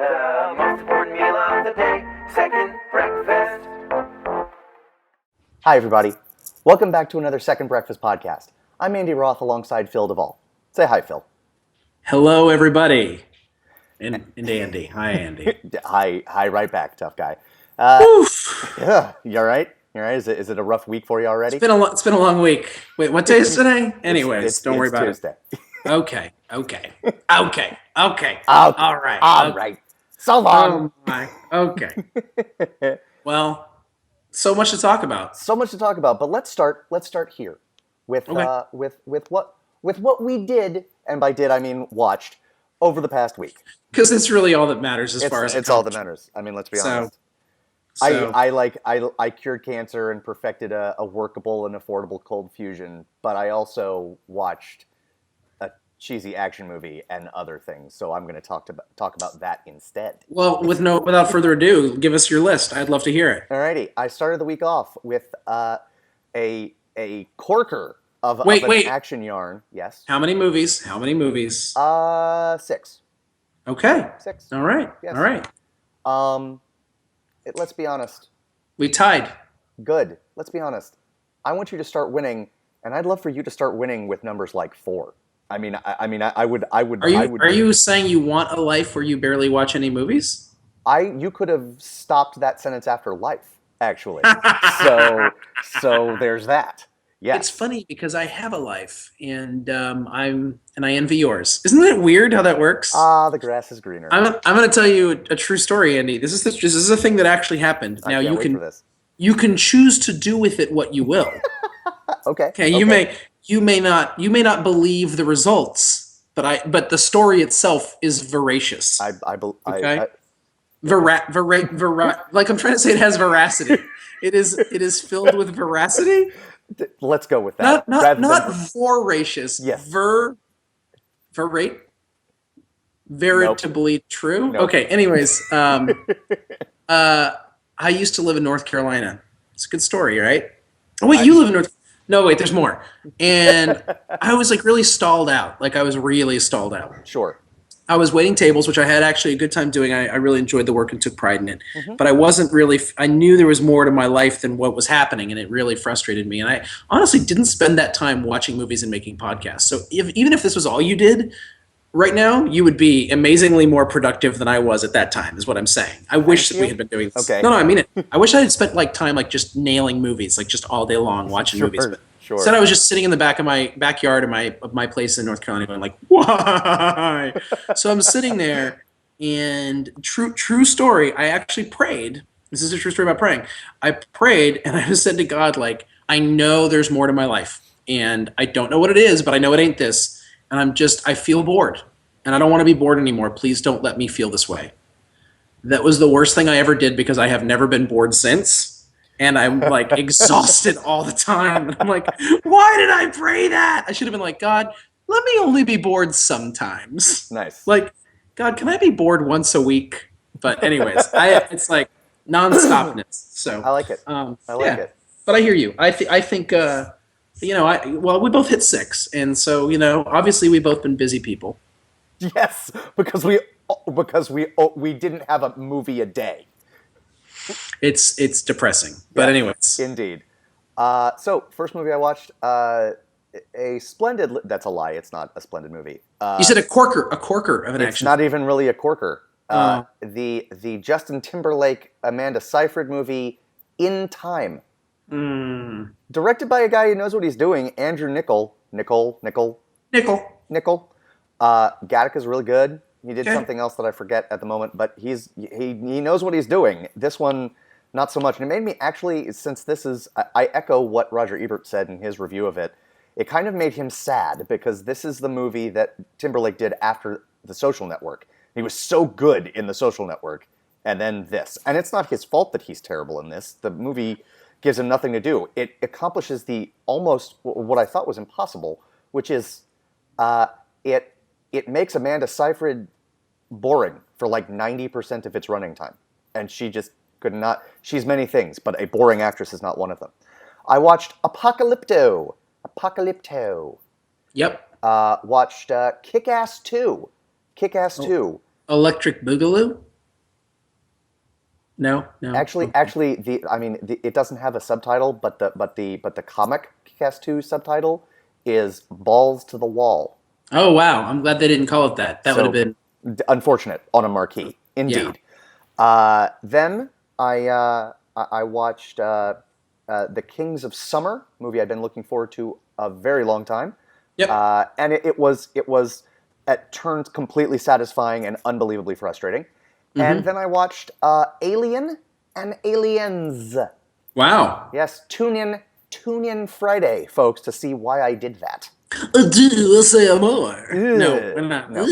The most important meal of the day, second breakfast. Hi, everybody. Welcome back to another Second Breakfast podcast. I'm Andy Roth alongside Phil Duvall. Say hi, Phil. Hello, everybody. And Andy. Hi, Andy. Hi, right back, tough guy. Oof. Yeah, you all right? You all right? Is it a rough week for you already? It's been a long week. Wait, what day is today? Anyways, don't worry about Tuesday. it. Okay. All right. All right. So long. Oh my. Okay. Well, so much to talk about. So much to talk about, but let's start here with what we did, and by did I mean watched, over the past week. Because it's really all that matters as far as it's all that matters. I mean, let's be honest. I cured cancer and perfected a workable and affordable cold fusion, but I also watched a cheesy action movie and other things. So I'm going to talk about that instead. Well, without further ado, give us your list. I'd love to hear it. Alrighty, I started the week off with a corker of an action yarn. Yes. How many movies? 6. Okay. 6. All right. Yes. All right. Let's be honest. We tied. Good. Let's be honest. I want you to start winning, and I'd love for you to start winning with numbers like 4. I would. Are you saying you want a life where you barely watch any movies? You could have stopped that sentence after life, actually. so there's that. Yeah. It's funny because I have a life, and I envy yours. Isn't that weird how that works? The grass is greener. I'm going to tell you a true story, Andy. This is a thing that actually happened. Now you can choose to do with it what you will. Okay. You may not believe the results, but the story itself is veracious. Like I'm trying to say, it has veracity. It is filled with veracity. Let's go with that. Not voracious. Yes. Veritably true. Nope. Okay. Anyways, I used to live in North Carolina. It's a good story, right? Oh wait, you live in North. No, wait. There's more. And I was really stalled out. I was really stalled out. Sure. I was waiting tables, which I had actually a good time doing. I really enjoyed the work and took pride in it. Mm-hmm. But I wasn't really – I knew there was more to my life than what was happening, and it really frustrated me. And I honestly didn't spend that time watching movies and making podcasts. So even if this was all you did right now, you would be amazingly more productive than I was at that time is what I'm saying. I wish that we had been doing this. Okay. No, I mean it. I wish I had spent time just nailing movies, just all day long watching movies. But Sure. instead, I was just sitting in the back of my backyard of my place in North Carolina going why? So I'm sitting there, and true story, I actually prayed. This is a true story about praying. I prayed, and I said to God, I know there's more to my life, and I don't know what it is, but I know it ain't this, and I feel bored, and I don't want to be bored anymore. Please don't let me feel this way. That was the worst thing I ever did because I have never been bored since. And I'm exhausted all the time. And I'm why did I pray that? I should have been God, let me only be bored sometimes. Nice. God, can I be bored once a week? But anyways, it's nonstopness. So I like it. I like it. But I hear you. I think we both hit 6, and so obviously we've both been busy people. Yes, because we didn't have a movie a day. It's depressing, but anyways. Indeed. So first movie I watched, a splendid. That's a lie. It's not a splendid movie. You said a corker of an action. It's not even really a corker. The Justin Timberlake, Amanda Seyfried movie, In Time. Directed by a guy who knows what he's doing, Andrew Niccol. Gattaca's really good. He did something else that I forget at the moment, but he knows what he's doing. This one, not so much. And it made me actually, since this is, I echo what Roger Ebert said in his review of it, it kind of made him sad because this is the movie that Timberlake did after The Social Network. He was so good in The Social Network, and then this. And it's not his fault that he's terrible in this. The movie gives him nothing to do. It accomplishes the almost, what I thought was impossible, which is it makes Amanda Seyfried boring for 90% of its running time. And she just could not, she's many things, but a boring actress is not one of them. I watched Apocalypto. Yep. Watched Kick-Ass 2. Kick-Ass 2. Electric Boogaloo? No, no. Actually, it doesn't have a subtitle, but the comic Kick-Ass 2 subtitle is Balls to the Wall. Oh wow, I'm glad they didn't call it that. That would have been unfortunate on a marquee, indeed. Yeah. Then I watched The Kings of Summer, movie I'd been looking forward to a very long time. Yep. And it was at turns completely satisfying and unbelievably frustrating. Mm-hmm. And then I watched Alien and Aliens. Wow. Yes, tune in Friday, folks, to see why I did that. Do say more. No, we're not. No.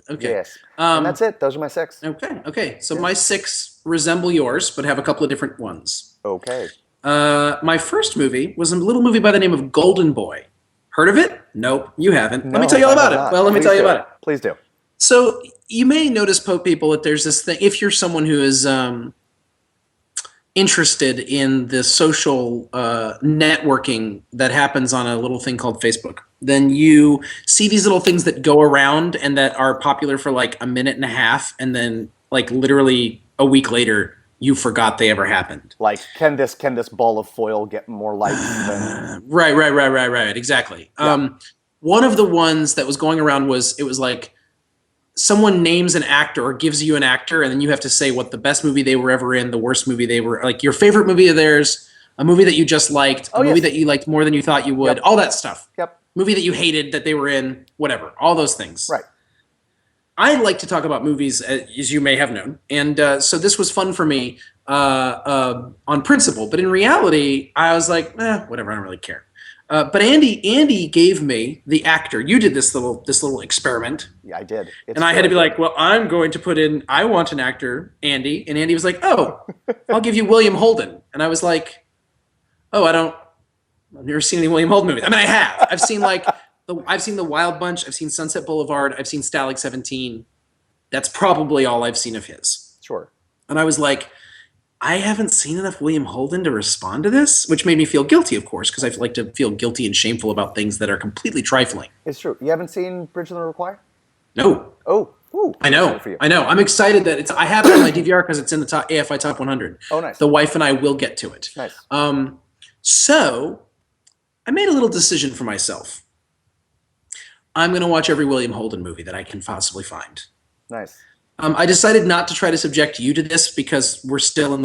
Okay. Yes. And that's it. Those are my 6. Okay. So my 6 resemble yours, but have a couple of different ones. Okay. My first movie was a little movie by the name of Golden Boy. Heard of it? Nope, you haven't. No, let me tell you all about not. it. Well, let me tell you about it. Please do. So you may notice, people, that there's this thing. If you're someone who is interested in the social networking that happens on a little thing called Facebook, then you see these little things that go around and that are popular for like a minute and a half, and then like literally a week later, you forgot they ever happened. Like, can this ball of foil get more likes than... Right. Exactly. Yeah. One of the ones that was going around was like someone names an actor or gives you an actor, and then you have to say what the best movie they were ever in, the worst movie they were, like your favorite movie of theirs, a movie that you just liked, a movie that you liked more than you thought you would, all that stuff. Yep. Movie that you hated that they were in, whatever, all those things. Right. I like to talk about movies, as you may have known, and so this was fun for me on principle. But in reality, I was like, whatever, I don't really care. But Andy gave me the actor. You did this little experiment. Yeah, I did. And I had to be like, well, I'm going to put in, I want an actor, Andy. And Andy was like, oh, I'll give you William Holden. And I was like, oh, I've never seen any William Holden movies. I mean, I have. I've seen The Wild Bunch. I've seen Sunset Boulevard. I've seen Stalag 17. That's probably all I've seen of his. Sure. And I was like, I haven't seen enough William Holden to respond to this, which made me feel guilty, of course, because I like to feel guilty and shameful about things that are completely trifling. It's true. You haven't seen Bridge of the Require? No. Oh. Ooh, I know. I'm excited that I have it on my DVR because it's in the top AFI Top 100. Oh, nice. The wife and I will get to it. Nice. So I made a little decision for myself. I'm going to watch every William Holden movie that I can possibly find. Nice. I decided not to try to subject you to this because we're still in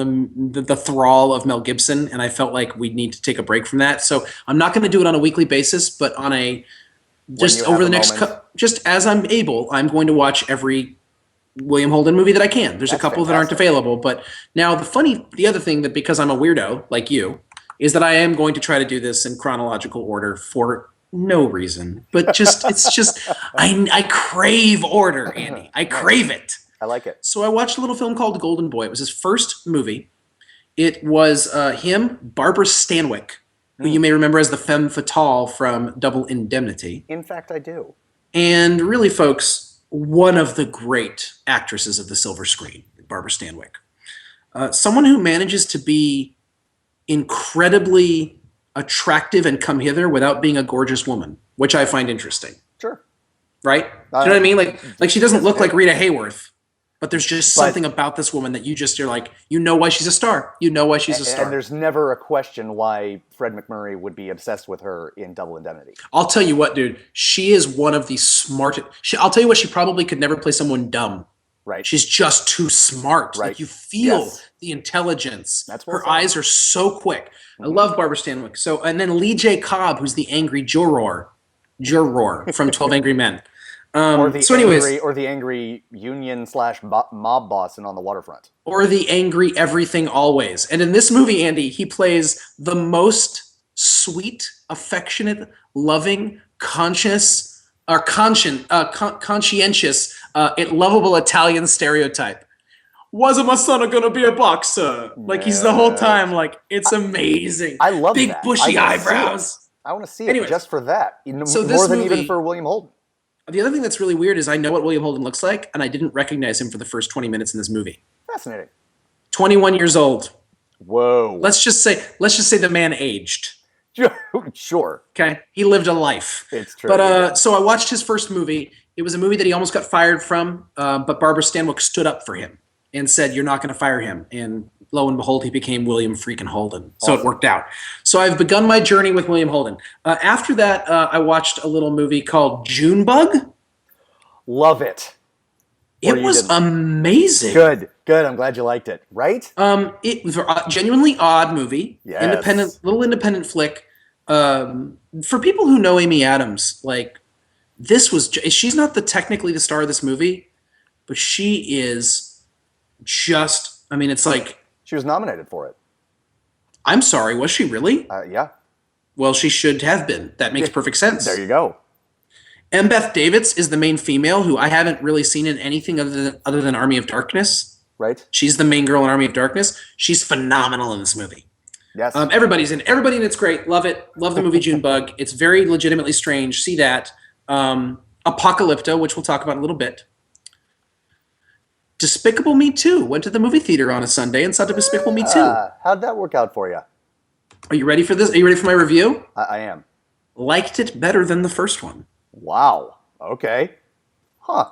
the thrall of Mel Gibson, and I felt like we need to take a break from that. So I'm not going to do it on a weekly basis, but on a just over the next just as I'm able, I'm going to watch every William Holden movie that I can. There's a couple that aren't available, but now the other thing that, because I'm a weirdo like you, is that I am going to try to do this in chronological order for no reason, but it's just I crave order, Andy. I crave it. I like it. So I watched a little film called Golden Boy. It was his first movie. It was him, Barbara Stanwyck, who you may remember as the femme fatale from Double Indemnity. In fact, I do. And really, folks, one of the great actresses of the silver screen, Barbara Stanwyck. Someone who manages to be incredibly attractive and come hither without being a gorgeous woman, which I find interesting. Sure. Right? Do you know what I mean? Like she doesn't look like Rita Hayworth, but there's just something about this woman that you're like, you know why she's a star. You know why she's a star. And there's never a question why Fred McMurray would be obsessed with her in Double Indemnity. I'll tell you what, dude. She is one of the smartest. I'll tell you what, she probably could never play someone dumb. Right. She's just too smart. Right. Like you feel the intelligence. That's her eyes are so quick. I love Barbara Stanwyck. So, and then Lee J. Cobb, who's the angry juror from 12 Angry Men. Or the angry union / mob boss in On the Waterfront. Or the angry everything always. And in this movie, Andy, he plays the most sweet, affectionate, loving, conscientious, lovable Italian stereotype. Wasn't my son gonna be a boxer? Like he's the whole time like, it's amazing. I love big that. bushy eyebrows. I want to see it just for that. So more than even for William Holden. The other thing that's really weird is I know what William Holden looks like, and I didn't recognize him for the first 20 minutes in this movie. Fascinating. 21 years old. Whoa. Let's just say the man aged. Sure. Okay, he lived a life. It's true. But so I watched his first movie. It was a movie that he almost got fired from, but Barbara Stanwyck stood up for him and said, "You're not going to fire him." And lo and behold, he became William freaking Holden. So Awesome. it worked out. So I've begun my journey with William Holden. After that, I watched a little movie called Junebug. Love it. Or It you was didn't. amazing. Good. I'm glad you liked it. Right? It was a genuinely odd movie. Yes. Little independent flick. For people who know Amy Adams, like she's not technically the star of this movie, but she is just. I mean, it's like, She was nominated for it. I'm sorry, was she really? Yeah. Well, she should have been. That makes perfect sense. There you go. M. Beth Davids is the main female, who I haven't really seen in anything other than Army of Darkness. Right? She's the main girl in Army of Darkness. She's phenomenal in this movie. Yes. Everybody in it's great. Love it. Love the movie Junebug. It's very legitimately strange. See that. Apocalypto, which we'll talk about in a little bit. Despicable Me 2. Went to the movie theater on a Sunday and saw Despicable Me 2. How'd that work out for you? Are you ready for this? Are you ready for my review? I am. Liked it better than the first one. Wow. Okay. Huh.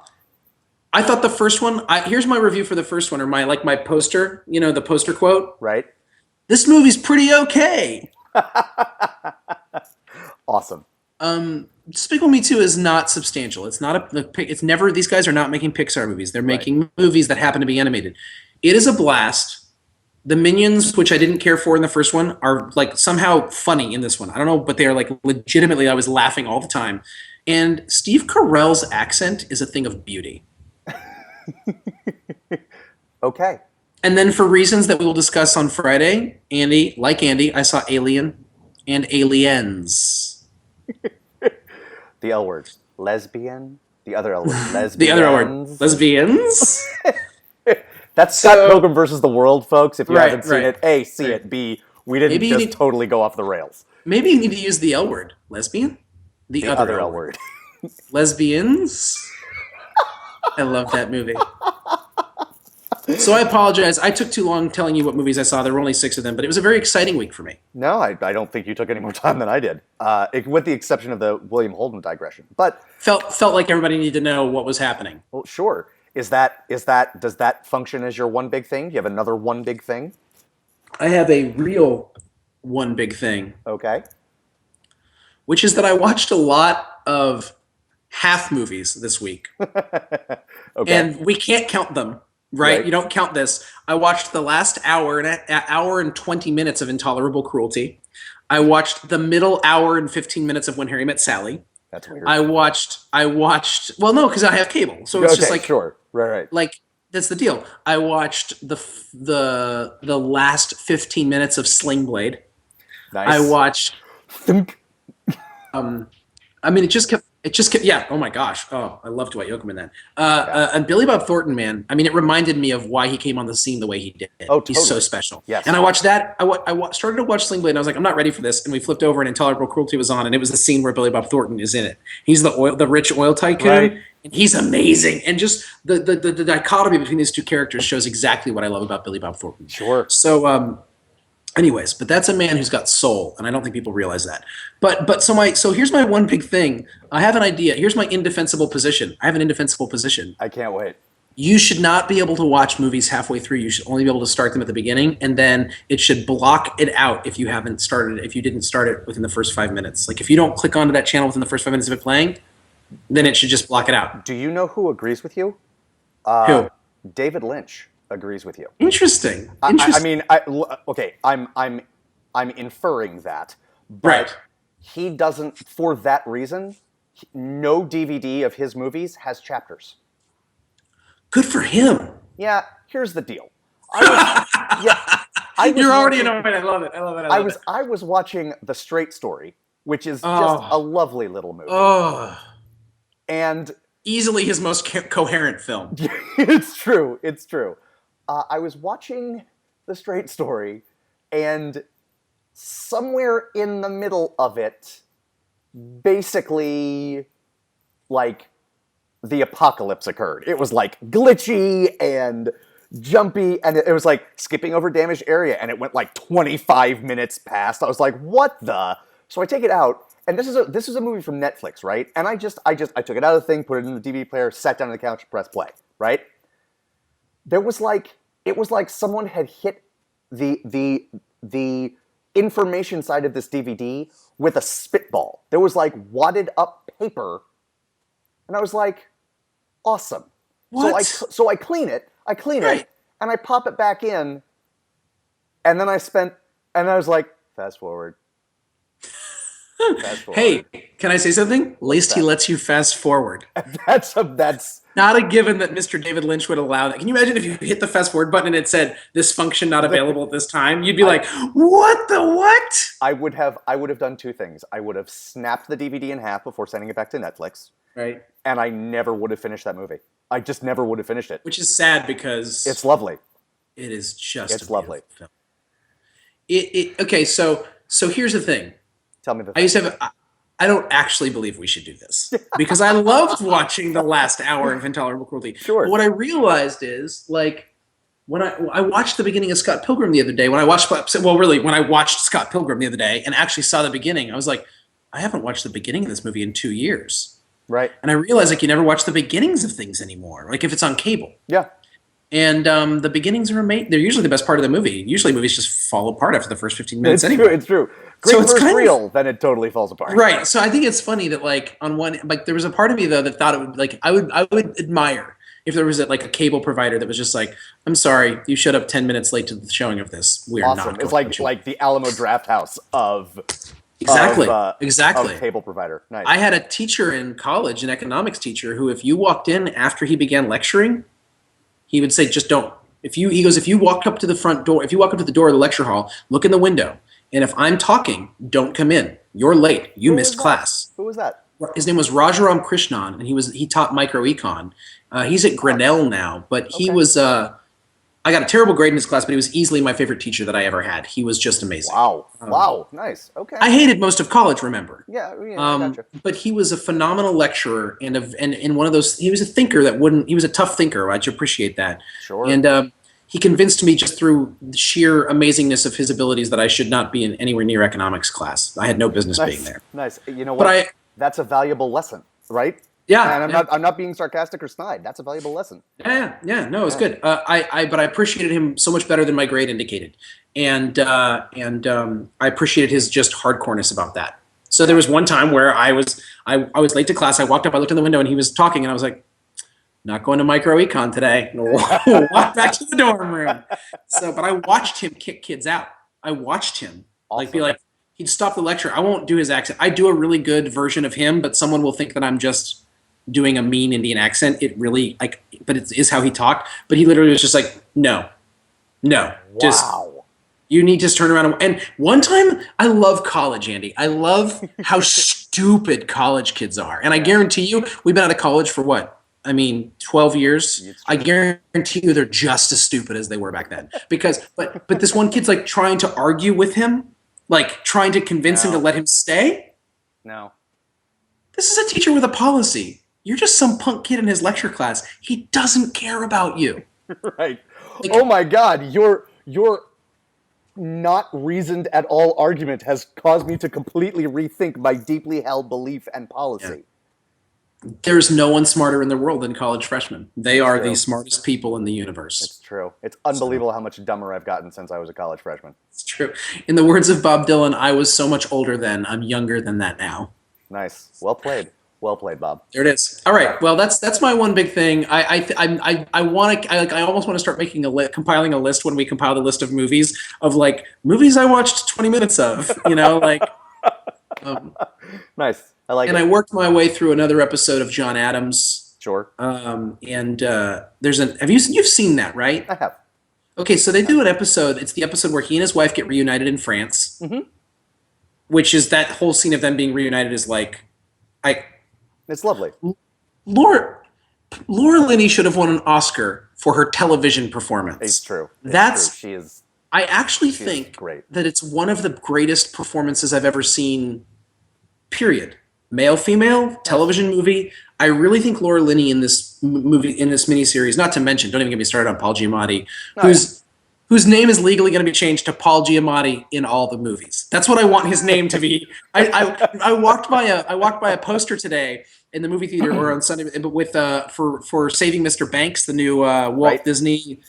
I thought the first one. Here's my review for the first one, or my poster. You know, the poster quote. Right. This movie's pretty okay. Awesome. Despicable Me 2 is not substantial. It's not it's never. These guys are not making Pixar movies. They're making movies that happen to be animated. It is a blast. The Minions, which I didn't care for in the first one, are like somehow funny in this one. I don't know, but they are like legitimately. I was laughing all the time. And Steve Carell's accent is a thing of beauty. Okay. And then for reasons that we will discuss on Friday, Andy, I saw Alien and Aliens. The L word. Lesbian. The other L word. Lesbians. The other word. Lesbians. That's Scott Pilgrim versus the World, folks. If you Right, haven't seen right. it, A, see it. B, we didn't Maybe you just need- totally go off the rails. Maybe you need to use the L word. Lesbian? The Other L word. Lesbians? I love that movie. So I apologize. I took too long telling you what movies I saw. There were only 6 of them, but it was a very exciting week for me. No, I don't think you took any more time than I did, with the exception of the William Holden digression. But Felt like everybody needed to know what was happening. well, sure. Does that function as your one big thing? Do you have another one big thing? I have a real one big thing, Okay. which is that I watched a lot of half movies this week. Okay. And we can't count them, right? Right. You don't count this. I watched the last hour and 20 minutes of Intolerable Cruelty. I watched the middle hour and 15 minutes of When Harry Met Sally. That's weird. I watched. Well, no, because I have cable, so it's okay, just like sure. Right. like that's the deal. I watched the last 15 minutes of Sling Blade. Nice. I watched. Thunk. I mean, it just kept. Yeah. Oh my gosh. Oh, I love Dwight Yoakam in that. And Billy Bob Thornton, man. I mean, it reminded me of why he came on the scene the way he did. Oh, He's so totally. special. Yes. And I watched that. I started to watch Sling Blade, and I was like, I'm not ready for this. And we flipped over, and Intolerable Cruelty was on, and it was the scene where Billy Bob Thornton is in it. He's the rich oil tycoon, Right. and he's amazing. And just the dichotomy between these two characters shows exactly what I love about Billy Bob Thornton. Sure. So, anyways, but that's a man who's got soul, and I don't think people realize that. So here's my one big thing. I have an idea. Here's my indefensible position. I have an indefensible position. I can't wait. You should not be able to watch movies halfway through. You should only be able to start them at the beginning, and then it should block it out if you didn't start it within the first 5 minutes. Like if you don't click onto that channel within the first 5 minutes of it playing, then it should just block it out. Do you know who agrees with you? Who? David Lynch agrees with you. Interesting. Okay. I'm inferring that, but Right. he doesn't. For that reason, no DVD of his movies has chapters. Good for him. Yeah. Here's the deal. I was You're already watching- annoyed. I love it. I was watching The Straight Story, which is just Oh. a lovely little movie, Oh, and easily his most coherent film. it's true. I was watching The Straight Story, and somewhere in the middle of it, basically, like, the apocalypse occurred. It was, like, glitchy and jumpy, and it was, like, skipping over damaged area, and it went, like, 25 minutes past. I was like, what the? So I take it out, and this is a movie from Netflix, right? And I took it out of the thing, put it in the DVD player, sat down on the couch, pressed play, right? It was like someone had hit the information side of this DVD with a spitball. There was like wadded up paper, and I was like, awesome. What? So I clean it, Right. and I pop it back in, and then I was like, fast forward. Fast forward. Hey, can I say something? At least he that? lets you fast forward. That's Not a given that Mr. David Lynch would allow that. Can you imagine if you hit the fast forward button and it said this function not available at this time? You'd be like, what the what? I would have done two things. I would have snapped the DVD in half before sending it back to Netflix, Right. and I never would have finished that movie. I just never would have finished it. Which is sad because It's lovely. it is just It's a lovely. beautiful film. Okay, so here's the thing. Tell me the I used to have. I don't actually believe we should do this because I loved watching the last hour of Intolerable Cruelty. Sure. But what I realized is, like, when I watched the beginning of Scott Pilgrim the other day, when I watched Scott Pilgrim the other day and actually saw the beginning, I was like, I haven't watched the beginning of this movie in 2 years. Right. And I realized, like, you never watch the beginnings of things anymore, like if it's on cable. Yeah. And the beginnings are amazing. They're usually the best part of the movie. Usually movies just fall apart after the first 15 minutes It's anyway. true. It's true. Great So it's first kind of- reel, then it totally falls apart. Right. So I think it's funny that, like, on one, like, there was a part of me though that thought it would, like, I would admire if there was a cable provider that was just like, I'm sorry, you showed up 10 minutes late to the showing of this. We are Awesome. not. It's going to- like the Alamo Draft House of exactly, of exactly. cable provider. Nice. I had a teacher in college, an economics teacher, who if you walked in after he began lecturing, he would say, just don't. He goes, if you walk up to the front door, if you walk up to the door of the lecture hall, look in the window. And if I'm talking, don't come in. You're late. You missed class. Who was that? His name was Rajaram Krishnan, and he taught microecon. He's at Grinnell now, but he was. I got a terrible grade in his class, but he was easily my favorite teacher that I ever had. He was just amazing. Wow. Wow. Nice. Okay. I hated most of college. Remember? Yeah. I gotcha. But he was a phenomenal lecturer and one of those. He was a thinker that wouldn't. He was a tough thinker. I'd appreciate that. Sure. And he convinced me just through the sheer amazingness of his abilities that I should not be in anywhere near economics class. I had no business being there. Nice. You know what? But That's a valuable lesson, right? Yeah. And I'm not being sarcastic or snide. That's a valuable lesson. Yeah. No, it's good. But I appreciated him so much better than my grade indicated, and I appreciated his just hardcoreness about that. So there was one time where I was late to class. I walked up, I looked in the window, and he was talking, and I was like, not going to microecon today. Walk back to the dorm room. But I watched him kick kids out. I watched him be like, he'd stop the lecture. I won't do his accent. I do a really good version of him, but someone will think that I'm just doing a mean Indian accent. It really, like, but it is how he talked. But he literally was just like, no, just, you need to just turn around. And one time, I love college, Andy. I love how stupid college kids are. And I guarantee you, we've been out of college for what? 12 years. I guarantee you they're just as stupid as they were back then. Because, but this one kid's like trying to argue with him, like trying to convince him to let him stay. No. This is a teacher with a policy. You're just some punk kid in his lecture class. He doesn't care about you. Right. Oh my God. Your not reasoned at all argument has caused me to completely rethink my deeply held belief and policy. Yeah. There's no one smarter in the world than college freshmen. They are the smartest people in the universe. It's true. It's unbelievable how much dumber I've gotten since I was a college freshman. It's true. In the words of Bob Dylan, I was so much older then. I'm younger than that now. Nice. Well played. Well played, Bob. There it is. All right. Well, that's my one big thing. I almost want to start making compiling a list when we compile the list of movies of like movies I watched 20 minutes of. Nice. I like it. And I worked my way through another episode of John Adams. Sure. You've seen that, right? I have. Okay, so they do an episode. It's the episode where he and his wife get reunited in France, which is that whole scene of them being reunited is like, it's lovely. Laura Linney should have won an Oscar for her television performance. It's true. She is. I actually think that it's one of the greatest performances I've ever seen. Period. Male, female, television movie. I really think Laura Linney in this movie, in this miniseries, not to mention, don't even get me started on Paul Giamatti, whose name is legally going to be changed to Paul Giamatti in all the movies. That's what I want his name to be. I walked by a poster today in the movie theater or on Sunday, but with for Saving Mr. Banks, the new Walt Disney.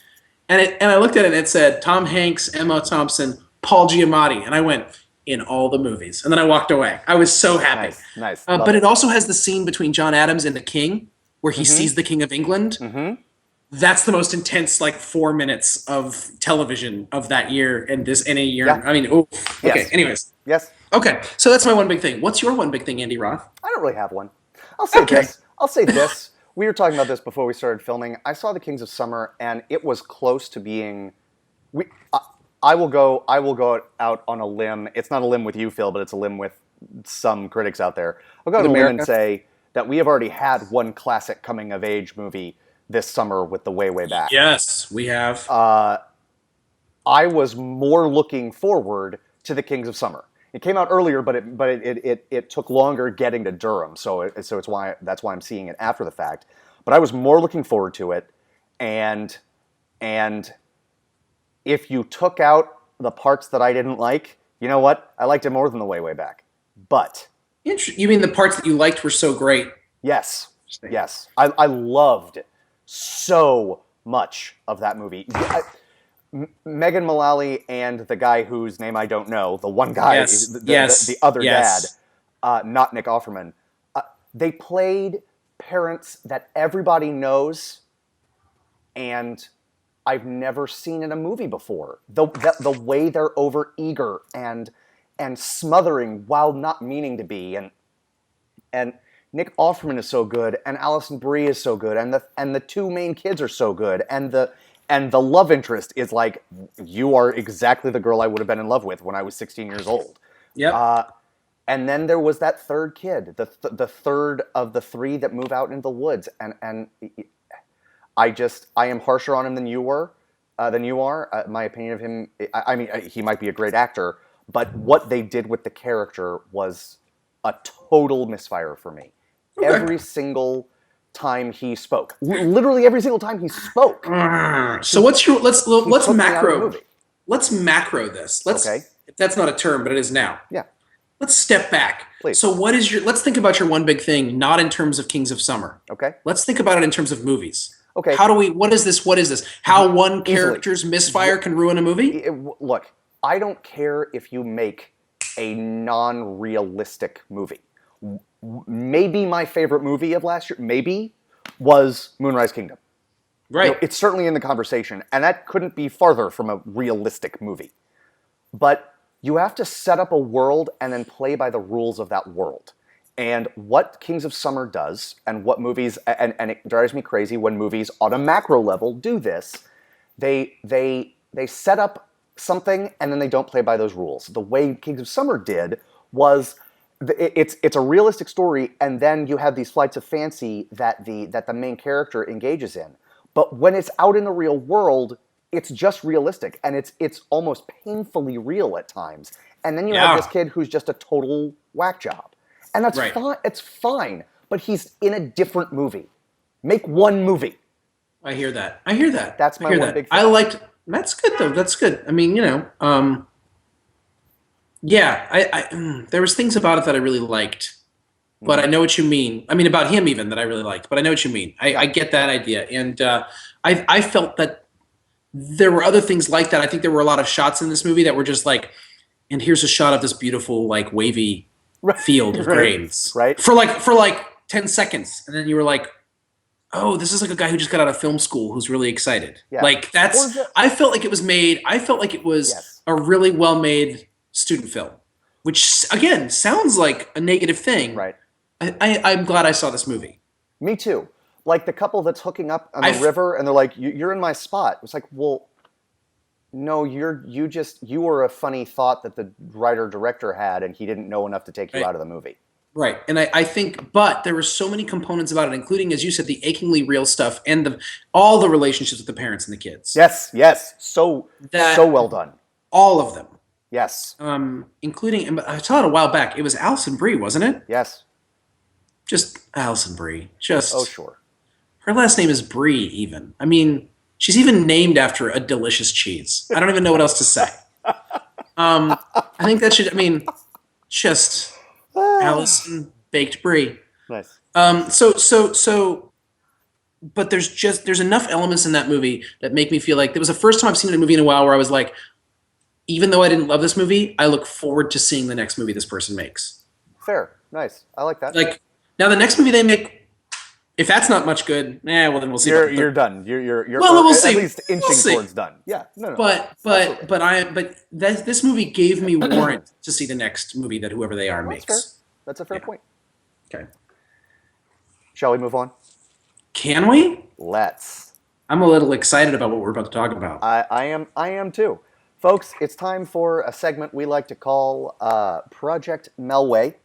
and I looked at it and it said Tom Hanks, Emma Thompson, Paul Giamatti, and I went in all the movies, and then I walked away. I was so happy. Nice. But it also has the scene between John Adams and the King, where he sees the King of England. That's the most intense, like 4 minutes of television of that year and this in a year. Yeah. I mean, okay. Yes. Anyways. Yes. Okay, so that's my one big thing. What's your one big thing, Andy Roth? I don't really have one. I'll say this. We were talking about this before we started filming. I saw The Kings of Summer, and it was close to being. I will go out on a limb. It's not a limb with you, Phil, but it's a limb with some critics out there. I'll go out on a limb and say that we have already had one classic coming of age movie this summer with The Way, Way Back. Yes, we have. I was more looking forward to The Kings of Summer. It came out earlier, but it took longer getting to Durham, so that's why I'm seeing it after the fact. But I was more looking forward to it, and if you took out the parts that I didn't like, you know what? I liked it more than The Way, Way Back. But you mean the parts that you liked were so great? Yes. I loved so much of that movie. Megan Mullally and the guy whose name I don't know, the one guy, the other dad, not Nick Offerman, they played parents that everybody knows, and I've never seen in a movie before. The way they're overeager and smothering while not meaning to be, and Nick Offerman is so good, and Alison Brie is so good, and the two main kids are so good, and the love interest is like, you are exactly the girl I would have been in love with when I was 16 years old. Yeah. And then there was that third kid, the third of the three that move out into the woods, and I am harsher on him than you are. My opinion of him, I mean, he might be a great actor, but what they did with the character was a total misfire for me. Okay. Every single time he spoke, literally every single time he spoke. So let's macro this. Okay. That's not a term, but it is now. Yeah. Let's step back. Please. So let's think about your one big thing, not in terms of Kings of Summer. Okay. Let's think about it in terms of movies. Okay. What is this? How one character's misfire can ruin a movie? Look, I don't care if you make a non-realistic movie. Maybe my favorite movie of last year, was Moonrise Kingdom. Right. You know, it's certainly in the conversation, and that couldn't be farther from a realistic movie. But you have to set up a world and then play by the rules of that world. And what Kings of Summer does, and what movies, and it drives me crazy when movies on a macro level do this, they set up something and then they don't play by those rules. The way Kings of Summer did was, it's a realistic story, and then you have these flights of fancy that the main character engages in. But when it's out in the real world, it's just realistic, and it's almost painfully real at times. And then you have this kid who's just a total whack job. And that's fine. It's fine, but he's in a different movie. Make one movie. I hear that. That's my one big thing. That's good though. That's good. I mean, there was things about it that I really liked, but I know what you mean. I mean, about him even that I really liked, but I know what you mean. I get that idea, and I felt that there were other things like that. I think there were a lot of shots in this movie that were just like, and here's a shot of this beautiful like wavy field of grains, right? For like 10 seconds, and then you were like, oh, this is like a guy who just got out of film school who's really excited. Yeah. Like I felt like it was a really well-made student film, which again sounds like a negative thing. Right. I'm glad I saw this movie. Me too. Like the couple that's hooking up on the river, and they're like, "You're in my spot." It's like, well, no, you were a funny thought that the writer director had, and he didn't know enough to take you out of the movie. Right, and I think, but there were so many components about it, including, as you said, the achingly real stuff and all the relationships with the parents and the kids. Yes, so well done. All of them. Yes. Including, I saw it a while back. It was Alison Brie, wasn't it? Yes. Just Alison Brie. Oh, sure. Her last name is Brie, even. I mean, she's even named after a delicious cheese. I don't even know what else to say. I think that should, just Alison Baked Brie. Nice. So but there's enough elements in that movie that make me feel like it was the first time I've seen a movie in a while where I was like, even though I didn't love this movie, I look forward to seeing the next movie this person makes. Fair, nice. I like that. Like now, the next movie they make, if that's not much good, well then we'll see. You're done. You're well, we'll at see. least inching We'll see. towards done. Yeah, no. But this movie gave me warrant to see the next movie that whoever they are makes. Fair. That's a fair point. Okay. Shall we move on? Can we? Let's. I'm a little excited about what we're about to talk about. I am too. Folks, it's time for a segment we like to call Project Melway,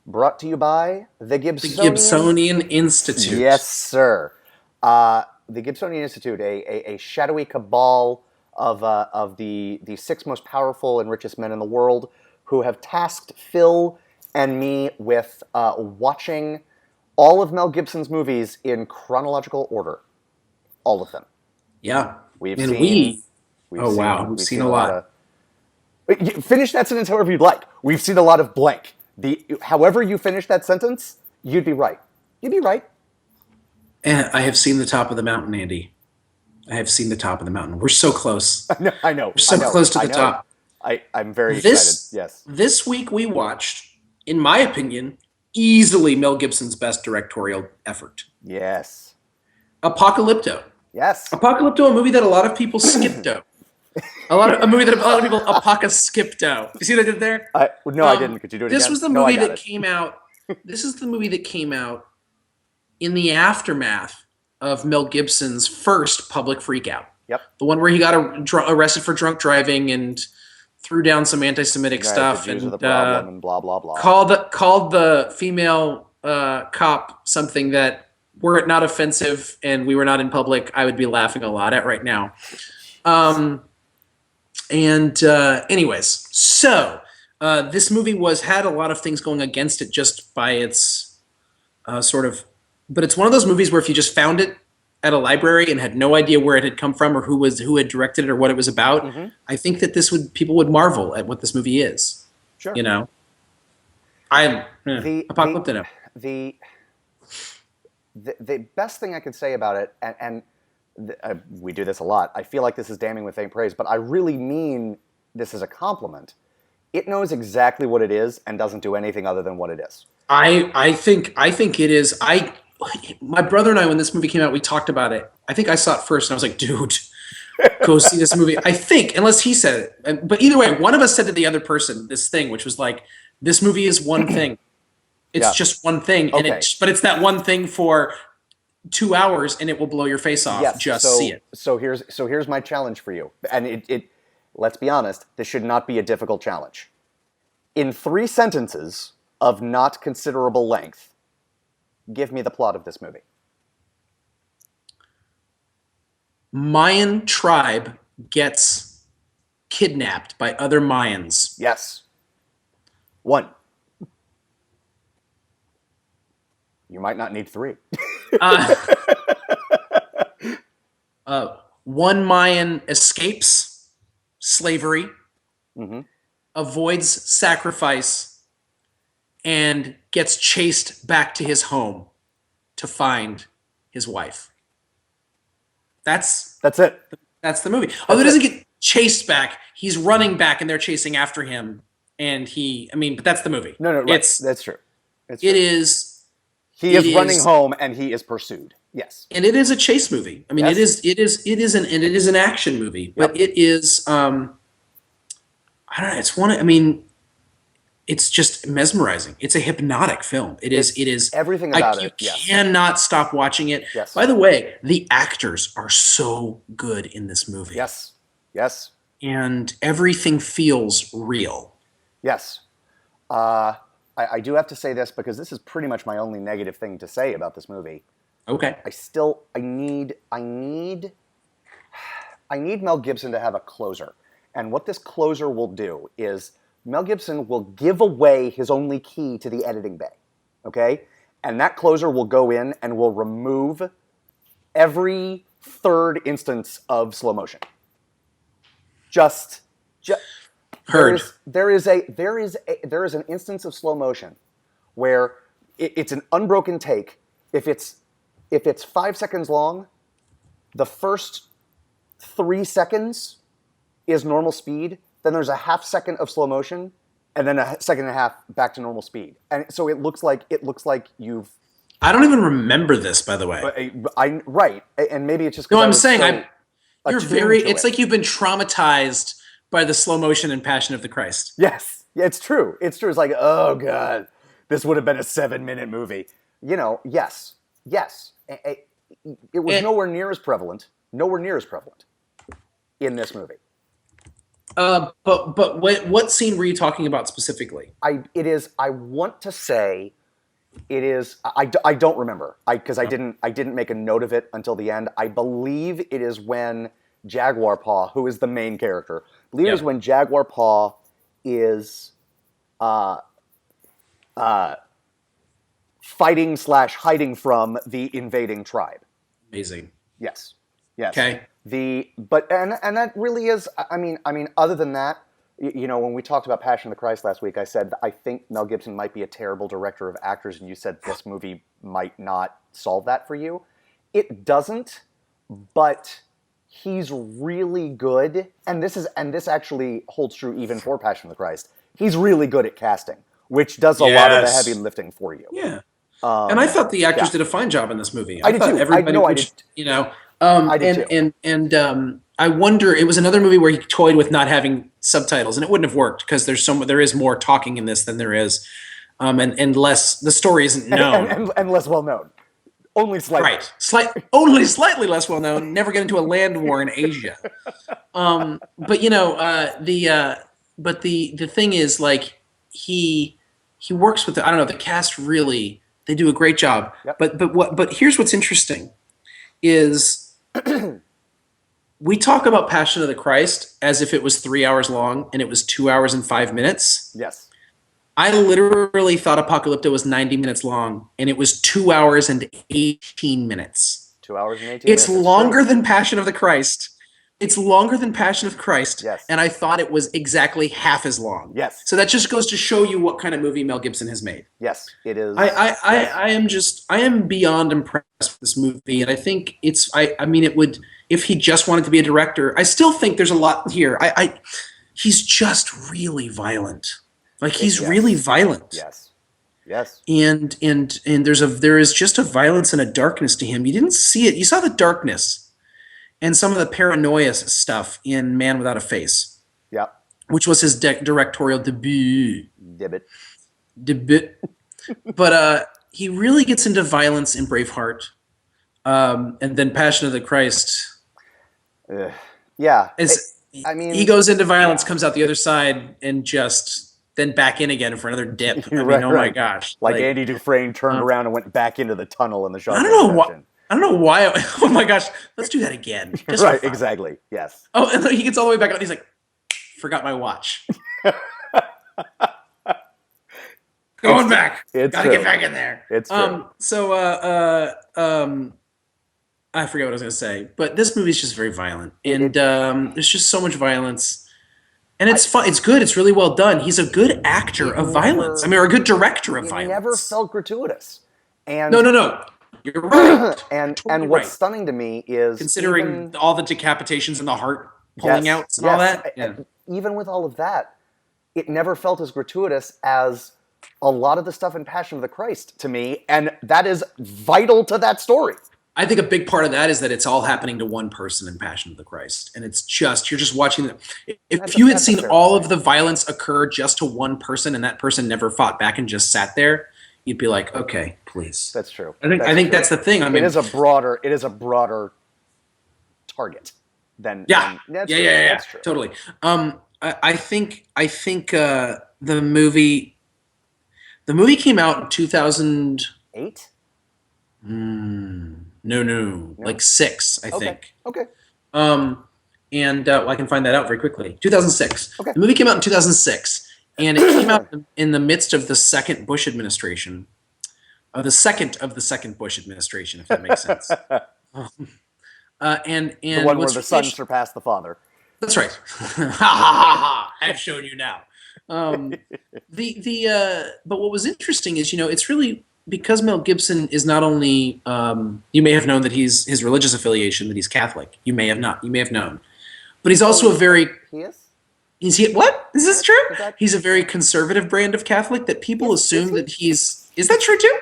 brought to you by the Gibsonian Institute. Yes, sir. The Gibsonian Institute, a shadowy cabal of the six most powerful and richest men in the world who have tasked Phil and me with watching all of Mel Gibson's movies in chronological order. All of them. Yeah. We've seen a lot. Finish that sentence however you'd like. We've seen a lot of blank. However you finish that sentence, you'd be right. You'd be right. And I have seen the top of the mountain, Andy. I have seen the top of the mountain. We're so close. I know. We're so close to the top. I'm very excited. Yes. This week we watched, in my opinion, easily Mel Gibson's best directorial effort. Yes. Apocalypto. Yes. Apocalypto, a movie that a lot of people skipped. A movie that a lot of people Apocalypto. You see what I did there? No, I didn't. Could you do it again? This was the movie that came out. This is the movie that came out in the aftermath of Mel Gibson's first public freakout. Yep. The one where he got arrested for drunk driving and threw down some anti-Semitic stuff the Jews and are the problem and blah blah blah. Called the female cop something that, were it not offensive and we were not in public, I would be laughing a lot at right now. Anyways, so this movie had a lot of things going against it just by its but it's one of those movies where if you just found it at a library and had no idea where it had come from or who had directed it or what it was about, I think that people would marvel at what this movie is. Sure. You know, Apocalypto. The best thing I could say about it, and we do this a lot, I feel like this is damning with faint praise, but I really mean this as a compliment. It knows exactly what it is and doesn't do anything other than what it is. I think it is. My brother and I, when this movie came out, we talked about it. I think I saw it first, and I was like, dude, go see this movie. I think, unless he said it. But either way, one of us said to the other person this thing, which was like, this movie is one thing. It's just one thing. Okay. But it's that one thing for 2 hours, and it will blow your face off. Yes. Just see it. So here's my challenge for you. And it let's be honest, this should not be a difficult challenge. In 3 sentences of not considerable length, give me the plot of this movie. Mayan tribe gets kidnapped by other Mayans. Yes. 1. You might not need 3. One Mayan escapes slavery, avoids sacrifice, and gets chased back to his home to find his wife. That's it. That's the movie. Although he doesn't get chased back, he's running back and they're chasing after him. And but that's the movie. No, right. That's true. It is. He is running home and he is pursued. Yes. And it is a chase movie. I mean, yes. it is an action movie, but it is, I don't know. It's just mesmerizing. It's a hypnotic film. It is everything about it. You cannot stop watching it. Yes. By the way, the actors are so good in this movie. Yes. Yes. And everything feels real. Yes. I do have to say this because this is pretty much my only negative thing to say about this movie. Okay. I need Mel Gibson to have a closer. And what this closer will do is Mel Gibson will give away his only key to the editing bay. Okay? And that closer will go in and will remove every third instance of slow motion. Just Heard. There is an instance of slow motion where it's an unbroken take if it's if it's 5 seconds long, the first 3 seconds is normal speed, then there's a half second of slow motion, and then a second and a half back to normal speed. And so it looks like you've... I don't even remember this, by the way. Right. And maybe it's just... No, I'm saying you're it's like you've been traumatized by the slow motion and Passion of the Christ. Yes. Yeah, it's true. It's true. It's like, oh, God, this would have been a 7-minute movie. Yes. It was nowhere near as prevalent in this movie. But what scene were you talking about specifically? I want to say it is. I don't remember. Because I didn't make a note of it until the end. I believe it is when Jaguar Paw, who is the main character, it is when Jaguar Paw is fighting / hiding from the invading tribe. Amazing. Yes. Okay. And that really is. I mean, other than that, when we talked about Passion of the Christ last week, I said I think Mel Gibson might be a terrible director of actors, and you said this movie might not solve that for you. It doesn't, but he's really good, and this actually holds true even for Passion of the Christ. He's really good at casting, which does a lot of the heavy lifting for you. Yeah. And I thought the actors did a fine job in this movie. I did too. I wonder. It was another movie where he toyed with not having subtitles, and it wouldn't have worked because there is more talking in this than there is, and less. The story isn't known and less well known. Only slightly. Right. Only slightly less well known. Never get into a land war in Asia. But the thing is, like, he works with the cast really. They do a great job. Yep. But here's what's interesting is we talk about Passion of the Christ as if it was 3 hours long and it was 2 hours and 5 minutes. Yes. I literally thought Apocalypto was 90 minutes long and it was 2 hours and 18 minutes. 2 hours and 18 minutes. It's longer than Passion of the Christ. It's longer than Passion of the Christ. Yes. And I thought it was exactly half as long. Yes. So that just goes to show you what kind of movie Mel Gibson has made. Yes, it is. I am beyond impressed with this movie, and I think it would, if he just wanted to be a director, I still think there's a lot here. He's just really violent. Like, he's really violent. Yes. And there is just a violence and a darkness to him. You didn't see it. You saw the darkness and some of the paranoia stuff in Man Without a Face. Yeah. Which was his directorial debut. Debut. But he really gets into violence in Braveheart. And then Passion of the Christ. Yeah. He goes into violence, comes out the other side, and just then back in again for another dip. My gosh. Like Andy Dufresne turned around and went back into the tunnel in the Shawshank Redemption. I don't know why. Oh my gosh. Let's do that again. Right, exactly. Yes. Oh, and then he gets all the way back out and he's like, forgot my watch. Going back. Gotta get back in there. It's true. I forget what I was going to say, but this movie is just very violent. And there's just so much violence. And it's fun. It's good. It's really well done. He's a good actor of violence. Or a good director of violence. It never felt gratuitous. And No. You're right. And totally what's right. stunning to me is considering all the decapitations and the heart pulling out and all that. Yeah. Even with all of that, it never felt as gratuitous as a lot of the stuff in Passion of the Christ to me, and that is vital to that story. I think a big part of that is that it's all happening to one person in Passion of the Christ, and you're just watching them. If you had seen all of the violence occur just to one person, and that person never fought back and just sat there, you'd be like, okay, please. That's true. I think that's the thing. I mean, it is a broader target than. That's true. Totally. I think the movie came out in 2008. No, like 6, I think. Okay. I can find that out very quickly. 2006. Okay. The movie came out in 2006. And it came out in the midst of the second Bush administration, the second Bush administration, if that makes sense. And the one where the son surpassed the father. That's right. I've shown you now. But what was interesting is, it's really because Mel Gibson is not only you may have known that his religious affiliation, that he's Catholic. You may have not. You may have known, but he's also a very He is. is he what? Is this true? Is that- He's a very conservative brand of Catholic that people assume he? that he's. Is that true too?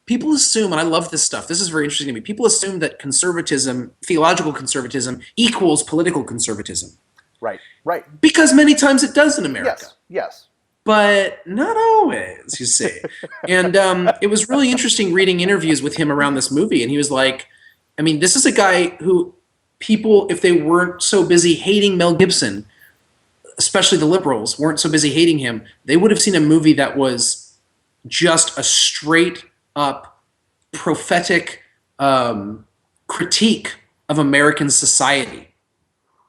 People assume, and I love this stuff. This is very interesting to me. People assume that conservatism, theological conservatism, equals political conservatism. Right. Right. Because many times it does in America. Yes. Yes. But not always, you see. And it was really interesting reading interviews with him around this movie. And he was like, I mean, this is a guy who people, if they weren't so busy hating Mel Gibson, especially the liberals, weren't so busy hating him, they would have seen a movie that was just a straight up prophetic critique of American society.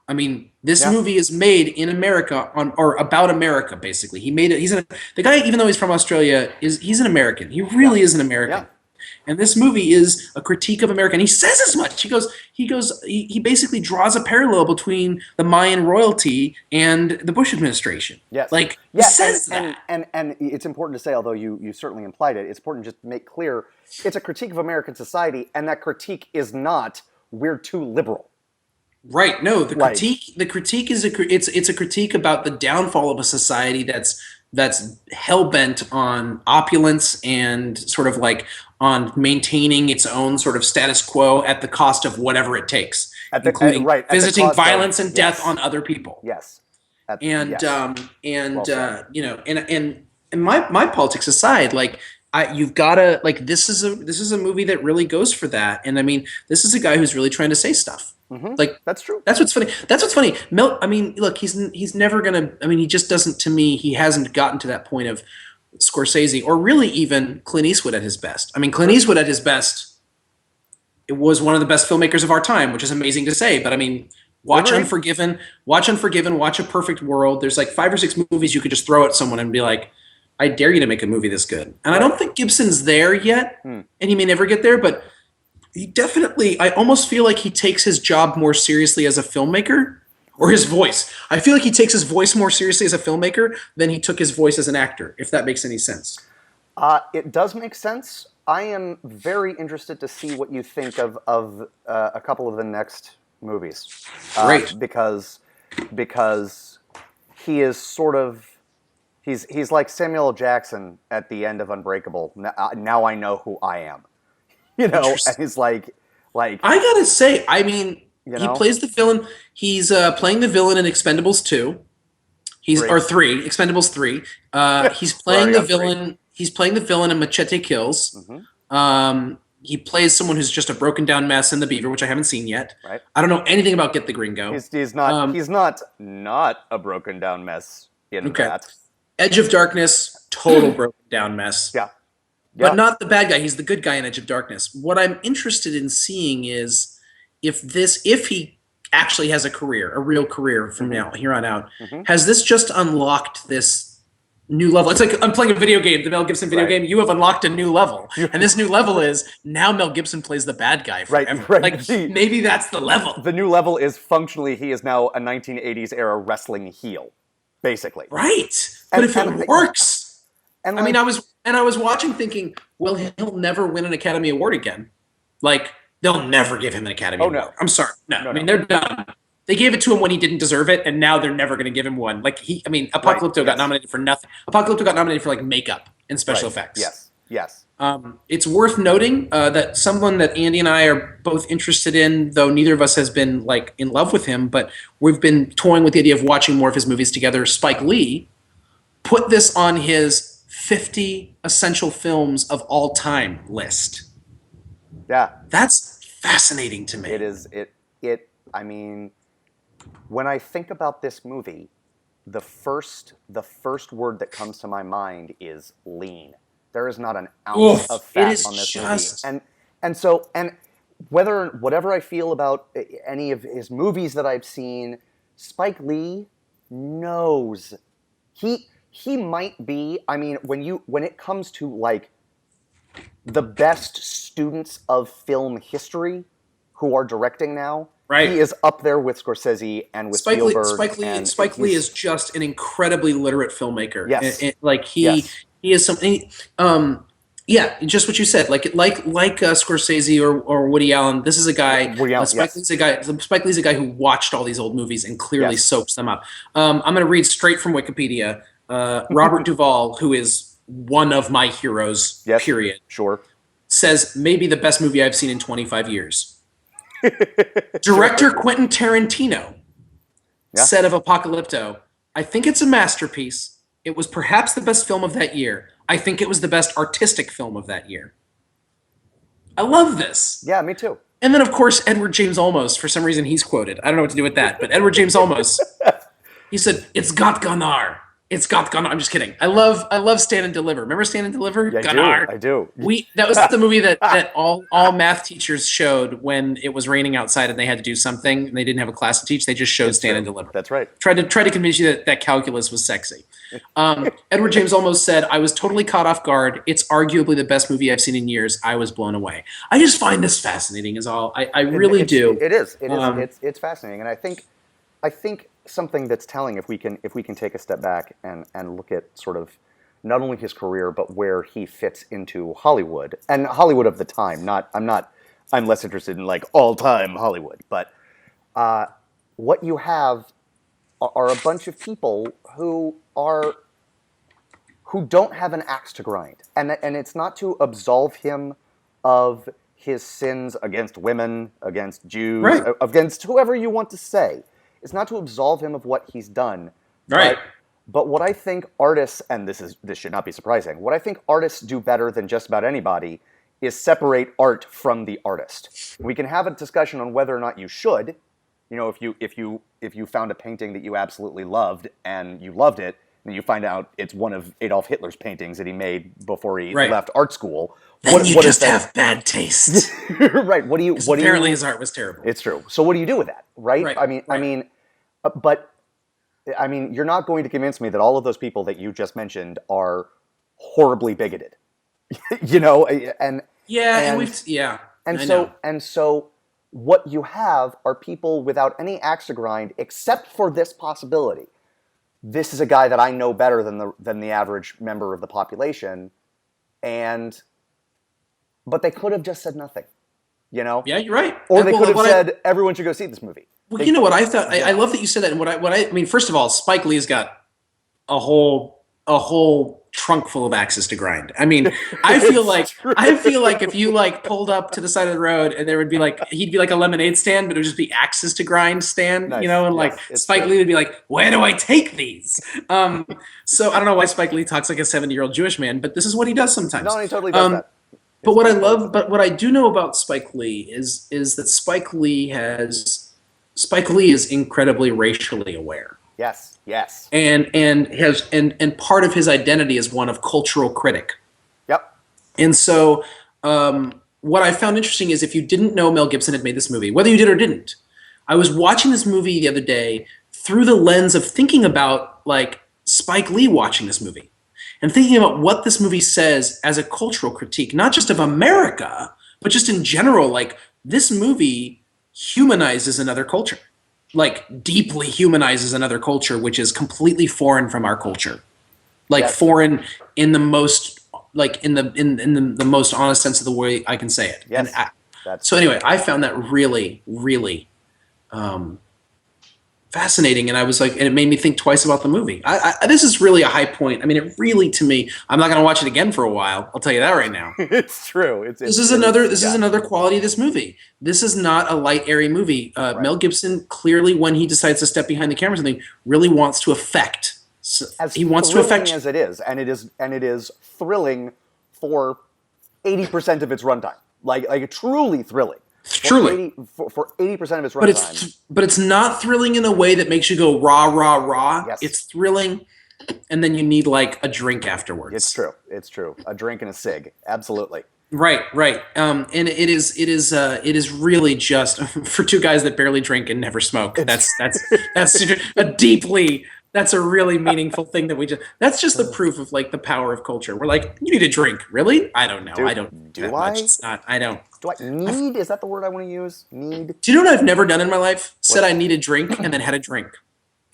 I mean, this movie is made in America or about America, basically. He made it. The guy, even though he's from Australia, he's an American. He really is an American. Yeah. And this movie is a critique of America. And he says as much. He basically draws a parallel between the Mayan royalty and the Bush administration. Yes. Like, he says that. And it's important to say, although you certainly implied it, it's important just to make clear, it's a critique of American society, and that critique is not, we're too liberal. Right. No, the critique is it's a critique about the downfall of a society that's hell-bent on opulence and sort of like on maintaining its own sort of status quo at the cost of whatever it takes, including visiting violence and death on other people. Yes. You know, and my politics aside, like you've got to like this is a movie that really goes for that. And I mean, this is a guy who's really trying to say stuff. Mm-hmm. Like that's true. That's what's funny. Mel. I mean, look, he's never gonna. I mean, he just doesn't. To me, he hasn't gotten to that point of Scorsese or really even Clint Eastwood at his best. I mean, Clint Eastwood at his best, it was one of the best filmmakers of our time, which is amazing to say. But I mean, watch Unforgiven, watch A Perfect World. There's like 5 or 6 movies you could just throw at someone and be like, I dare you to make a movie this good. And I don't think Gibson's there yet, and he may never get there, but he definitely, I almost feel like he takes his job more seriously as a filmmaker, or his voice. I feel like he takes his voice more seriously as a filmmaker than he took his voice as an actor, if that makes any sense. It does make sense. I am very interested to see what you think of a couple of the next movies. Great. Because he is sort of, he's like Samuel L. Jackson at the end of Unbreakable. Now I know who I am. You know, and he's like I gotta say, I mean, he plays the villain. He's playing the villain in Expendables 2. Or 3, Expendables 3. He's playing the villain. 3. He's playing the villain in Machete Kills. Mm-hmm. He plays someone who's just a broken down mess in The Beaver, which I haven't seen yet. Right. I don't know anything about Get the Gringo. He's not a broken down mess in that. Edge of Darkness, total broken down mess. Yeah. But not the bad guy. He's the good guy in Edge of Darkness. What I'm interested in seeing is if he actually has a real career from here on out, has this just unlocked this new level? It's like I'm playing a video game, the Mel Gibson video game. You have unlocked a new level. And this new level is now Mel Gibson plays the bad guy forever. Right. Like maybe that's the level. The new level is functionally he is now a 1980s era wrestling heel, basically. Right. But if it works. And I mean, I was watching thinking, well, he'll never win an Academy Award again. Like, they'll never give him an Academy Award. No. I'm sorry. No. I mean, they're done. They gave it to him when he didn't deserve it, and now they're never going to give him one. Like, Apocalypto got nominated for nothing. Apocalypto got nominated for, like, makeup and special effects. Yes. It's worth noting that someone that Andy and I are both interested in, though neither of us has been, like, in love with him, but we've been toying with the idea of watching more of his movies together. Spike Lee put this on his 50 essential films of all time list. Yeah. That's fascinating to me. It is. I mean, when I think about this movie, the first word that comes to my mind is lean. There is not an ounce of fat on this movie. And whatever I feel about any of his movies that I've seen, Spike Lee knows he might be, I mean, when it comes to like the best students of film history who are directing now, he is up there with Scorsese and with Spielberg. Spike Lee is just an incredibly literate filmmaker. Yes. He He is something. Yeah, just what you said. Like Scorsese or Woody Allen. This is a guy. Woody Allen, Spike yes. Lee's a guy. Spike Lee's a guy who watched all these old movies and clearly Yes. soaks them up. I'm going to read straight from Wikipedia. Robert Duvall, who is one of my heroes. Yes. Period. Sure. Says maybe the best movie I've seen in 25 years. Director Quentin Tarantino said of Apocalypto, "I think it's a masterpiece. It was perhaps the best film of that year. I think it was the best artistic film of that year." I love this. Yeah, me too. And then, of course, Edward James Olmos. For some reason, he's quoted. I don't know what to do with that, but Edward James Olmos, he said, "It's got Gunnar. It's got Gunnar." I'm just kidding. I love Stand and Deliver. Remember Stand and Deliver? Yeah, Gunnar. I do. That was the movie that all math teachers showed when it was raining outside and they had to do something and they didn't have a class to teach. They just showed Stand and Deliver. That's right. Tried to convince you that calculus was sexy. Edward James almost said, "I was totally caught off guard. It's arguably the best movie I've seen in years. I was blown away." I just find this fascinating is all. I really do. It is. It's fascinating. And I think something that's telling, if we can take a step back and look at sort of not only his career, but where he fits into Hollywood and Hollywood of the time. I'm less interested in like all-time Hollywood, but what you have are a bunch of people who don't have an axe to grind, and it's not to absolve him of his sins against women, against Jews, Right. against whoever you want to say. It's not to absolve him of what he's done. Right. But what I think artists, and this should not be surprising, what I think artists do better than just about anybody is separate art from the artist. We can have a discussion on whether or not you should. You know, if you found a painting that you absolutely loved and you loved it, and you find out it's one of Adolf Hitler's paintings that he made before he left art school. Then you just have bad taste. Right. Apparently his art was terrible. It's true. So what do you do with that? Right. I mean, you're not going to convince me that all of those people that you just mentioned are horribly bigoted. You know, and so what you have are people without any axe to grind, except for this possibility. This is a guy that I know better than the average member of the population, but they could have just said nothing, you know? Yeah, you're right. Or they could have said everyone should go see this movie. Well, you know what I thought? I love that you said that. And what I mean, first of all, Spike Lee's got a whole trunk full of axes to grind. I mean, I feel like if you like pulled up to the side of the road and there would be like, he'd be like a lemonade stand, but it would just be axes to grind stand, nice. You know, and like Spike Lee would be like, "Where do I take these?" So I don't know why Spike Lee talks like a 70-year-old Jewish man, but this is what he does sometimes. No, he totally does that. But what I do know about Spike Lee is that Spike Lee is incredibly racially aware. Yes. And part of his identity is one of cultural critic. Yep. And so what I found interesting is if you didn't know Mel Gibson had made this movie, whether you did or didn't, I was watching this movie the other day through the lens of thinking about like Spike Lee watching this movie and thinking about what this movie says as a cultural critique, not just of America, but just in general. Like this movie humanizes another culture. Like deeply humanizes another culture, which is completely foreign from our culture, like foreign in the most, like in the most honest sense of the way I can say it. Yes. So anyway, I found that really, really fascinating, and I was like, and it made me think twice about the movie. This is really a high point. I mean, it really, to me, I'm not going to watch it again for a while. I'll tell you that right now. It's true. This is another quality of this movie. This is not a light, airy movie. Right. Mel Gibson clearly, when he decides to step behind the camera, or something really wants to affect. As it is, and it is thrilling for 80% of its runtime. Like truly thrilling. Truly, for 80% of its runtime. But it's not thrilling in a way that makes you go rah rah rah. Yes. It's thrilling, and then you need like a drink afterwards. It's true. A drink and a cig, absolutely. Right. And it is really just for two guys that barely drink and never smoke. That's That's a really meaningful thing that that's just the proof of like the power of culture. We're like, you need a drink. Really? I don't know. I don't do that much. It's not, I don't. Do I need? Is that the word I want to use? Need? Do you know what I've never done in my life? Said I need a drink and then had a drink.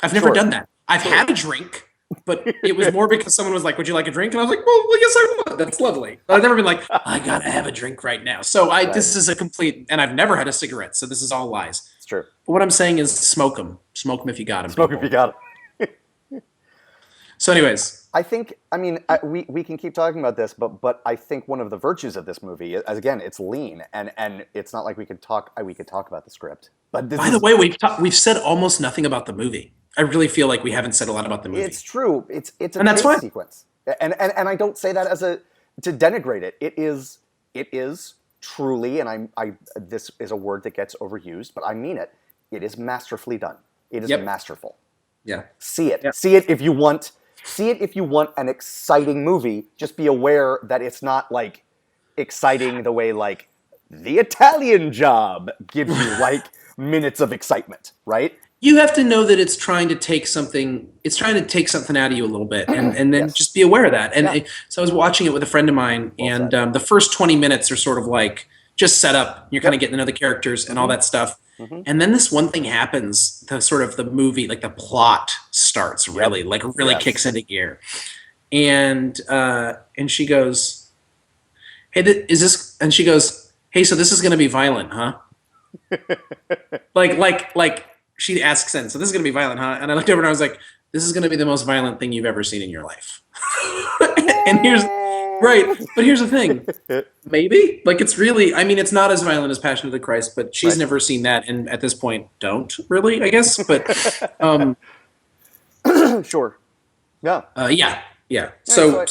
I've never done that. I've had a drink, but it was more because someone was like, "Would you like a drink?" And I was like, "Well, I guess I would. That's lovely." But I've never been like, "I gotta have a drink right now." So this is a complete, and I've never had a cigarette, so this is all lies. It's true. But what I'm saying is, smoke them if you got them. Smoke if you got it. So, anyways, we can keep talking about this, but I think one of the virtues of this movie is, again, it's lean, and it's not like we could talk about the script. But by the way, we've said almost nothing about the movie. I really feel like we haven't said a lot about the movie. It's true. It's a and that's chase fine. sequence, and I don't say that to denigrate it. It is truly, and this is a word that gets overused, but I mean it. It is masterfully done. It is masterful. Yeah. See it. Yep. See it if you want. See it if you want an exciting movie. Just be aware that it's not like exciting the way like The Italian Job gives you like minutes of excitement, right? You have to know that it's trying to take something out of you a little bit, and then just be aware of that. And so I was watching it with a friend of mine, and the first 20 minutes are sort of like just set up. You're kind of getting to know the characters and all that stuff. And then this one thing happens, the movie, like the plot starts really, kicks into gear. And she goes, "Hey, is this?" And she goes, "Hey, so this is going to be violent, huh?" like she asks in, "So this is going to be violent, huh?" And I looked over and I was like, "This is going to be the most violent thing you've ever seen in your life." And but here's the thing. Maybe. Like, it's really, it's not as violent as Passion of the Christ, but she's never seen that, and at this point, don't really, I guess. But, sure. Yeah. Yeah. So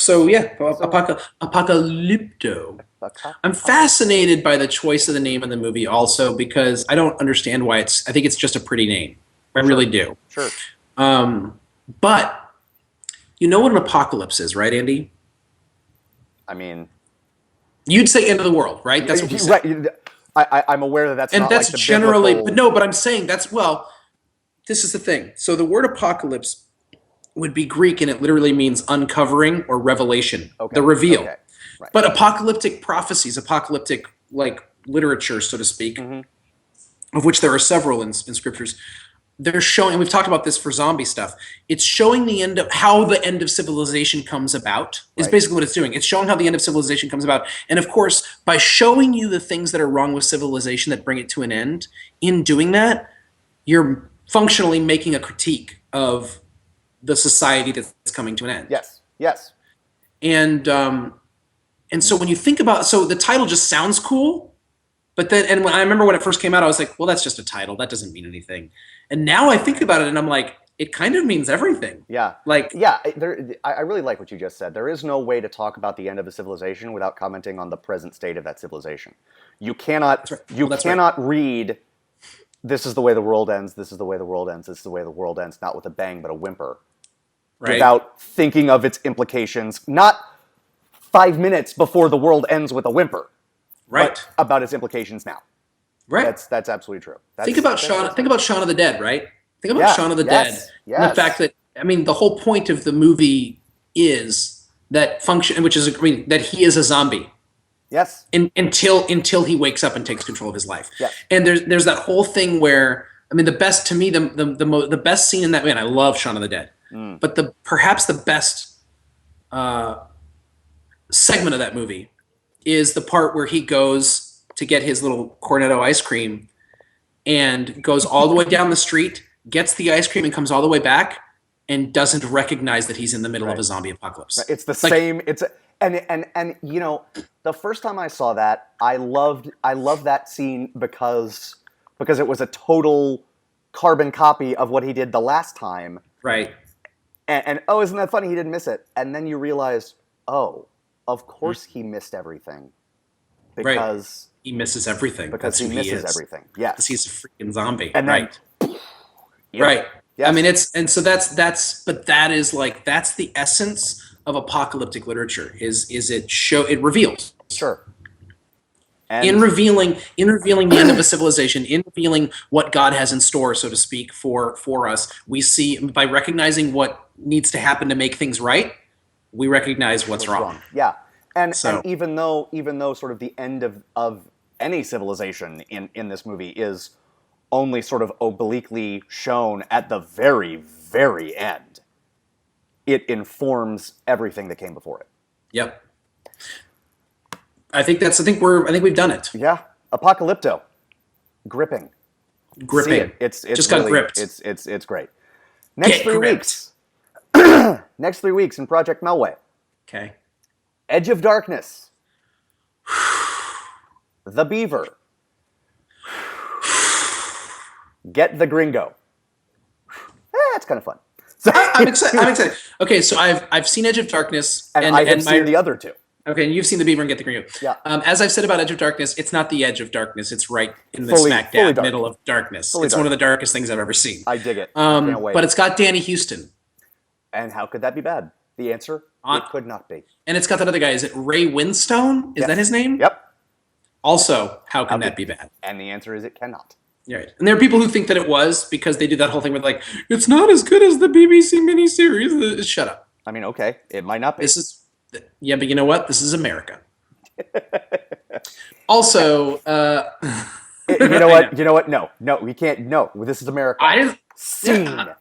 Apocalypto. I'm fascinated by the choice of the name of the movie also, because I don't understand why I think it's just a pretty name. I really do. Sure. But you know what an apocalypse is, right, Andy? You'd say end of the world, right? That's what you say. Right. I'm aware that that's and not that's like the generally, biblical... but no. But I'm saying this is the thing. So the word apocalypse would be Greek, and it literally means uncovering or revelation, the reveal. Okay. Right. But apocalyptic prophecies, apocalyptic like literature, so to speak, of which there are several in scriptures. They're showing, and we've talked about this for zombie stuff, it's showing how the end of civilization comes about, is basically what it's doing. It's showing how the end of civilization comes about. And of course, by showing you the things that are wrong with civilization that bring it to an end, in doing that, you're functionally making a critique of the society that's coming to an end. Yes. And so when you think about, so the title just sounds cool, but then, and when I remember when it first came out, I was like, well, that's just a title. That doesn't mean anything. And now I think about it and I'm like, it kind of means everything. Yeah. I really like what you just said. There is no way to talk about the end of a civilization without commenting on the present state of that civilization. You cannot read, this is the way the world ends, this is the way the world ends, this is the way the world ends, not with a bang, but a whimper. Without thinking of its implications, not 5 minutes before the world ends with a whimper. But about its implications now. Right. That's absolutely true. Think about Shaun of the Dead, right? Think about Shaun of the Dead. And the fact that, the whole point of the movie is that that he is a zombie. Yes. Until he wakes up and takes control of his life. Yeah. And there's that whole thing where, the best, to me, the best scene in that, I love Shaun of the Dead. But perhaps the best segment of that movie is the part where he goes to get his little cornetto ice cream and goes all the way down the street, gets the ice cream and comes all the way back and doesn't recognize that he's in the middle of a zombie apocalypse. It's the same. And the first time I saw that, I loved that scene because it was a total carbon copy of what he did the last time. Right. And oh, isn't that funny? He didn't miss it. And then you realize, oh, of course he missed everything. Because he misses everything. Because he misses everything. Yes. Because he's a freaking zombie. And then, right. Yes. That's the essence of apocalyptic literature it reveals. Sure. And in revealing the end of a civilization, in revealing what God has in store, so to speak, for us, we see, by recognizing what needs to happen to make things right, we recognize what's wrong. Yeah. And even though sort of the end of any civilization in this movie is only sort of obliquely shown at the very, very end, it informs everything that came before it. Yep. I think we've done it. Yeah. Apocalypto. Gripping. Gripping. See it. It's just really, got gripped. It's great. Next Get 3 gripped. weeks. Next 3 weeks in Project Melway. Okay. Edge of Darkness. The Beaver. Get the Gringo. It's kind of fun. So, I'm excited. Okay, so I've seen Edge of Darkness, and I have seen the other two. Okay, and you've seen The Beaver and Get the Gringo. Yeah. As I've said about Edge of Darkness, it's not the edge of darkness. It's right in the Fully smack dab dark. middle of darkness. Fully It's dark. one of the darkest things I've ever seen. I dig it. Can't wait. But it's got Danny Houston. And how could that be bad? The answer, it could not be. And it's got that other guy. Is it Ray Winstone? Is that his name? Yep. Also, how can that be bad? And the answer is it cannot. Right. And there are people who think that it was because they did that whole thing with like, it's not as good as the BBC miniseries. Shut up. I mean, okay, it might not be. Yeah, but you know what? This is America. Also, You know what? You know what? No, we can't. No, this is America. Scene. Yeah,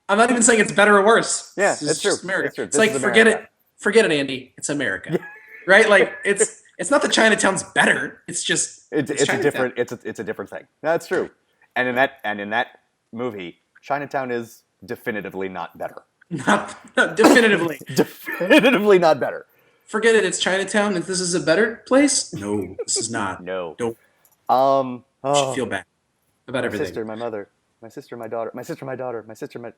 I'm not even saying it's better or worse. Yeah, It's it's true. just America. It's true. It's like This is forget America. it, Andy. It's America, right? Like it's not that Chinatown's better. It's just It's a different. It's a different thing. That's true. And in that movie, Chinatown is definitively not better. Not definitively. Definitively not better. Forget it. It's Chinatown. And this is a better place. No, this is not. No. Don't. Oh, You should feel bad about my everything. sister, my mother, my sister, my daughter, my sister, my daughter, my sister, my.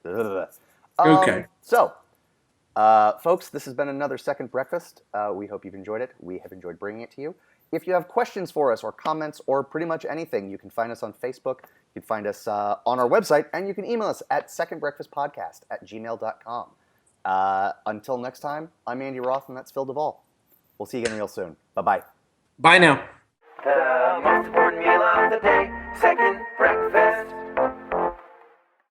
Okay. So, folks, this has been another Second Breakfast. We hope you've enjoyed it. We have enjoyed bringing it to you. If you have questions for us or comments or pretty much anything, you can find us on Facebook. You can find us on our website, and you can email us at secondbreakfastpodcast@gmail.com. Until next time, I'm Andy Roth, and that's Phil Duvall. We'll see you again real soon. Bye-bye. Bye now. The most important meal of the day, second breakfast.